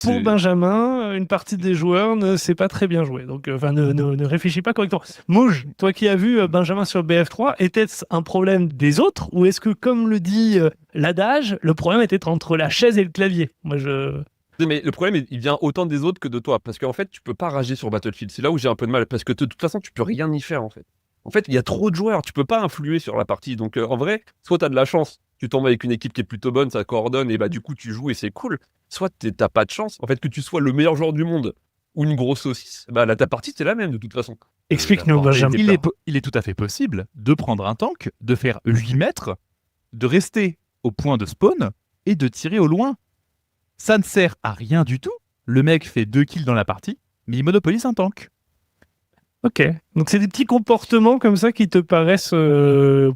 Pour Benjamin, une partie des joueurs ne s'est pas très bien joué. Donc, ne réfléchis pas correctement. Mouge, toi qui as vu Benjamin sur BF3, était-ce un problème des autres ou est-ce que, comme le dit l'adage, le problème était entre la chaise et le clavier? Mais le problème, il vient autant des autres que de toi. Parce qu'en fait, tu peux pas rager sur Battlefield. C'est là où j'ai un peu de mal. Parce que de toute façon, tu peux rien y faire, en fait. En fait, il y a trop de joueurs. Tu peux pas influer sur la partie. Donc, en vrai, soit tu as de la chance. Tu tombes avec une équipe qui est plutôt bonne, ça coordonne, et bah du coup, tu joues et c'est cool. Soit t'as pas de chance. En fait, que tu sois le meilleur joueur du monde ou une grosse saucisse, bah là, ta partie, c'est la même, de toute façon. Explique-nous, Benjamin. Il est tout à fait possible de prendre un tank, de faire 8 mètres, de rester au point de spawn et de tirer au loin. Ça ne sert à rien du tout. Le mec fait 2 kills dans la partie, mais il monopolise un tank. Ok, donc c'est des petits comportements comme ça qui te paraissent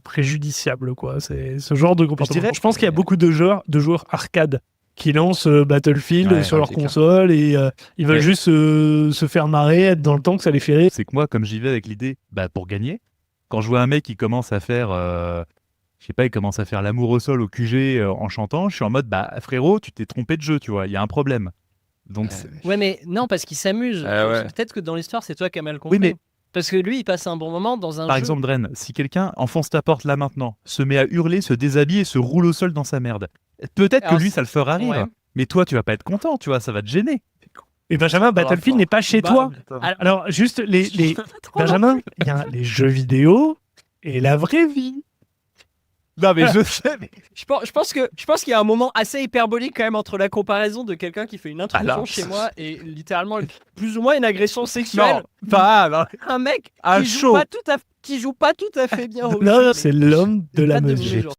préjudiciables, quoi. C'est ce genre de comportement. Je pense qu'il y a beaucoup de joueurs arcade qui lancent Battlefield sur leur console et ils veulent juste se faire marrer, être dans le tank, ça les fait rire. C'est que moi, comme j'y vais avec l'idée, pour gagner, quand je vois un mec qui commence à faire, je sais pas, il commence à faire l'amour au sol au QG en chantant, je suis en mode, frérot, tu t'es trompé de jeu, tu vois, il y a un problème. Donc ouais, mais non, parce qu'il s'amuse. Peut-être que dans l'histoire, c'est toi qui as mal compris. Oui, mais parce que lui, il passe un bon moment dans un jeu. Par exemple, Dren, si quelqu'un enfonce ta porte là maintenant, se met à hurler, se déshabille et se roule au sol dans sa merde, peut-être que lui, ça le fera rire. Ouais. Mais toi, tu vas pas être content, tu vois, ça va te gêner. Et Benjamin, Battlefield n'est pas chez toi. Alors, juste, Benjamin, il y a les jeux vidéo et la vraie vie. Non, mais je sais, mais... Je pense qu'il y a un moment assez hyperbolique quand même entre la comparaison de quelqu'un qui fait une intrusion chez moi et littéralement plus ou moins une agression sexuelle. Non, pas un mec qui joue pas tout à fait bien au jeu. Non, c'est l'homme de la mesure.